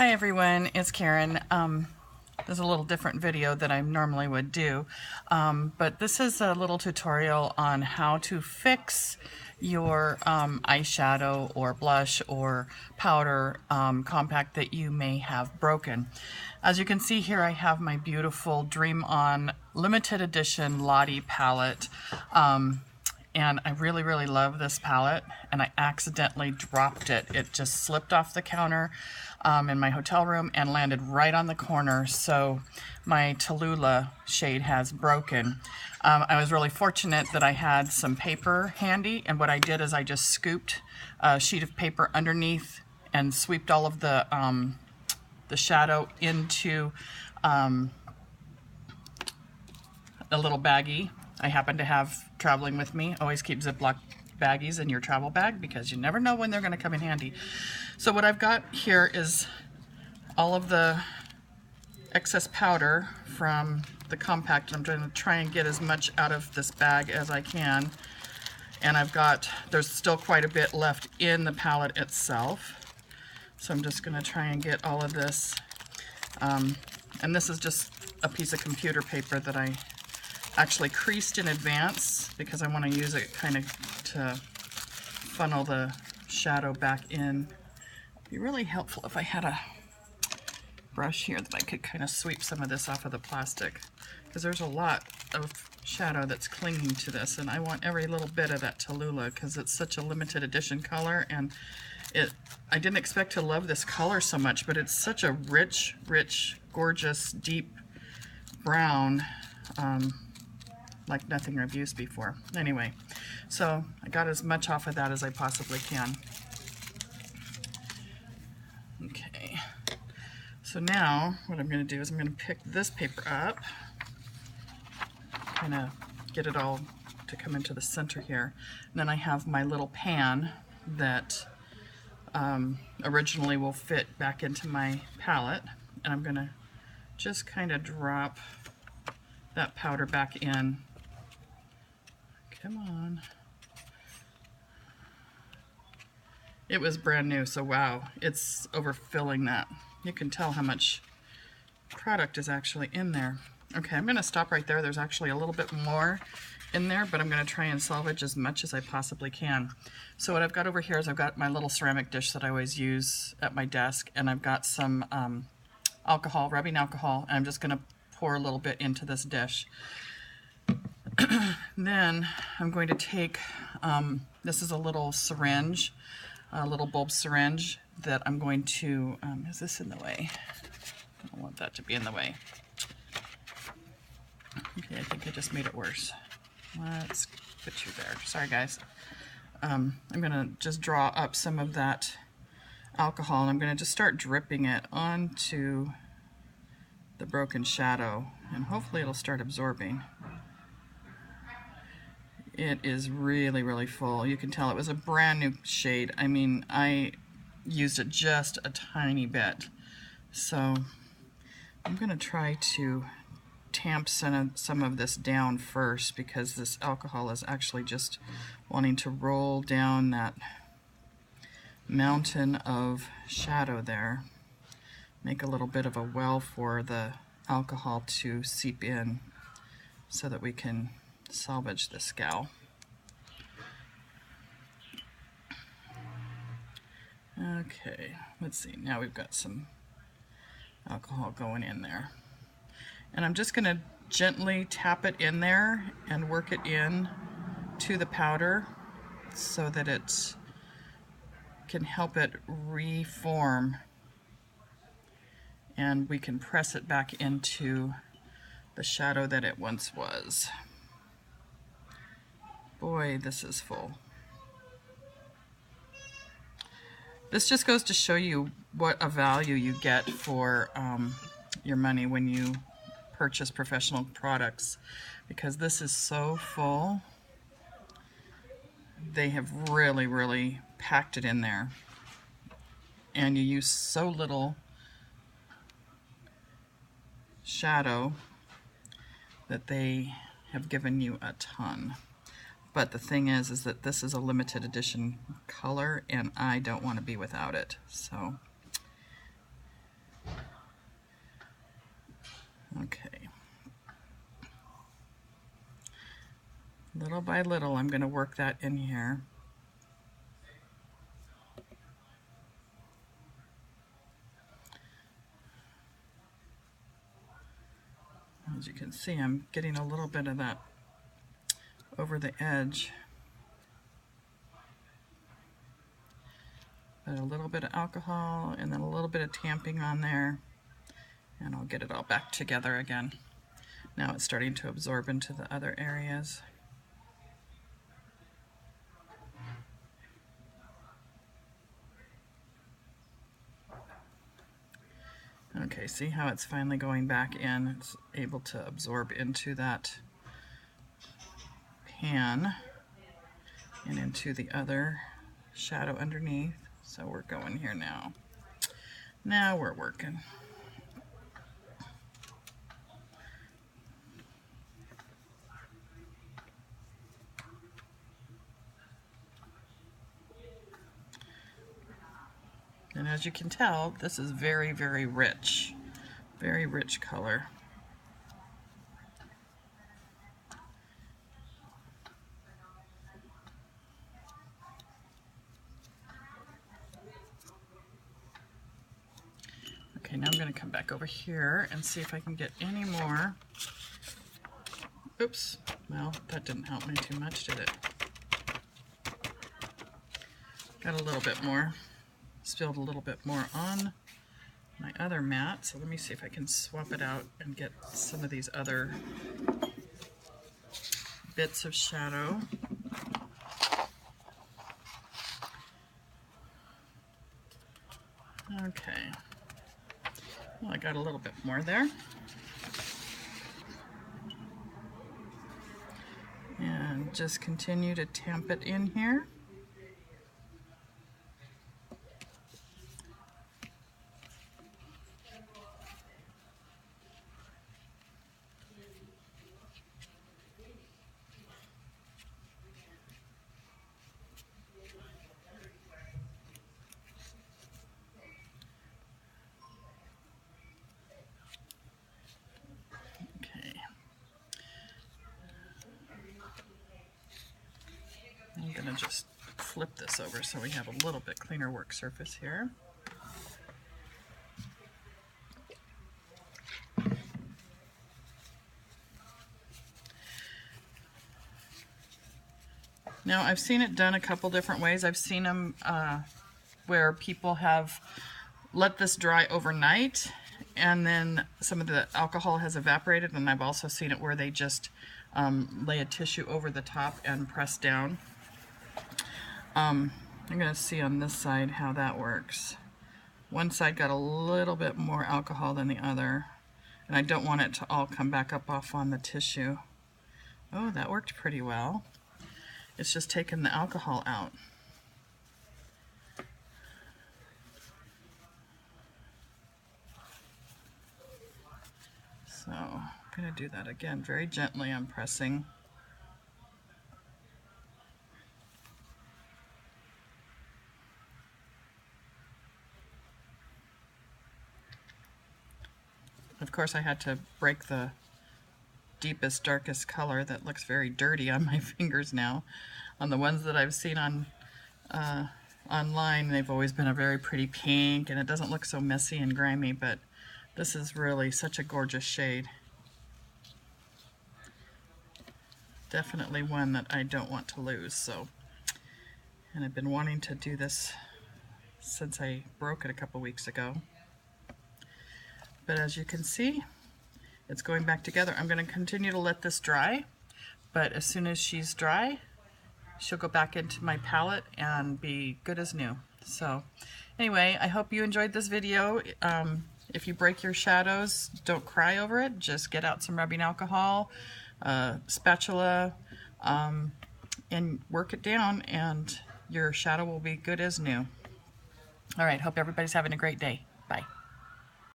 Hi everyone, it's Karen. There's a little different video that I normally would do, but this is a little tutorial on how to fix your eyeshadow or blush or powder compact that you may have broken. As you can see here, I have my beautiful Dream On limited edition Lottie palette. And I really love this palette, and I accidentally dropped it. It just slipped off the counter in my hotel room and landed right on the corner, so my Tallulah shade has broken. I was really fortunate that I had some paper handy, and what I did is I just scooped a sheet of paper underneath and swept all of the shadow into a little baggie I happen to have traveling with me. Always keep Ziploc baggies in your travel bag because you never know when they're going to come in handy. So what I've got here is all of the excess powder from the compact. I'm going to try and get as much out of this bag as I can. And there's still quite a bit left in the palette itself. So I'm just going to try and get all of this. And this is just a piece of computer paper that I actually creased in advance because I want to use it kind of to funnel the shadow back in. It'd be really helpful if I had a brush here that I could kind of sweep some of this off of the plastic, because there's a lot of shadow that's clinging to this, and I want every little bit of that Tallulah because it's such a limited edition color, and I didn't expect to love this color so much, but it's such a rich, gorgeous, deep brown, like nothing I've used before. Anyway, so I got as much off of that as I possibly can. Okay, so now what I'm going to do is I'm going to pick this paper up, kind of get it all to come into the center here. And then I have my little pan that originally will fit back into my palette, and I'm going to just kind of drop that powder back in. Come on. It was brand new, so wow, it's overfilling that. You can tell how much product is actually in there. Okay, I'm going to stop right there. There's actually a little bit more in there, but I'm going to try and salvage as much as I possibly can. So what I've got over here is I've got my little ceramic dish that I always use at my desk, and I've got some alcohol, rubbing alcohol, and I'm just going to pour a little bit into this dish. Then I'm going to take, this is a little syringe, a little bulb syringe that I'm going to, is this in the way? I don't want that to be in the way. Okay, I think I just made it worse. Let's put you there. Sorry guys. I'm going to just draw up some of that alcohol, and I'm going to just start dripping it onto the broken shadow, and hopefully it'll start absorbing. It is really full. You can tell it was a brand new shade. I mean, I used it just a tiny bit. So I'm going to try to tamp some of this down first, because this alcohol is actually just wanting to roll down that mountain of shadow there. Make a little bit of a well for the alcohol to seep in so that we can salvage this gal. Okay, let's see. Now we've got some alcohol going in there. And I'm just going to gently tap it in there and work it in to the powder so that it can help it reform, and we can press it back into the shadow that it once was. Boy, this is full. This just goes to show you what a value you get for your money when you purchase professional products, because this is so full. They have really packed it in there, and you use so little shadow that they have given you a ton. But the thing is that this is a limited edition color, and I don't want to be without it. So Little by little, I'm going to work that in here. As you can see, I'm getting a little bit of that over the edge. Put a little bit of alcohol and then a little bit of tamping on there, and I'll get it all back together again. Now it's starting to absorb into the other areas. Okay, see how it's finally going back in? It's able to absorb into that pan and into the other shadow underneath. So we're going here now. Now we're working. And as you can tell, this is very, very rich color. Okay, now I'm going to come back over here and see if I can get any more. Oops, well, that didn't help me too much, did it? Got a little bit more. Spilled a little bit more on my other mat, so let me see if I can swap it out and get some of these other bits of shadow. Okay, well, I got a little bit more there. And just continue to tamp it in here. I'm going to just flip this over so we have a little bit cleaner work surface here. Now I've seen it done a couple different ways. I've seen them where people have let this dry overnight and then some of the alcohol has evaporated, and I've also seen it where they just lay a tissue over the top and press down. I'm going to see on this side how that works. One side got a little bit more alcohol than the other, and I don't want it to all come back up off on the tissue. Oh, that worked pretty well. It's just taking the alcohol out. So I'm going to do that again. Very gently I'm pressing. Of course I had to break the deepest, darkest color that looks very dirty on my fingers now. On the ones that I've seen on online, they've always been a very pretty pink, and it doesn't look so messy and grimy, but this is really such a gorgeous shade. Definitely one that I don't want to lose. So, and I've been wanting to do this since I broke it a couple weeks ago. But as you can see, it's going back together. I'm going to continue to let this dry, but as soon as she's dry, she'll go back into my palette and be good as new. So anyway, I hope you enjoyed this video. If you break your shadows, don't cry over it. Just get out some rubbing alcohol, spatula, and work it down, and your shadow will be good as new. All right, hope everybody's having a great day. Bye.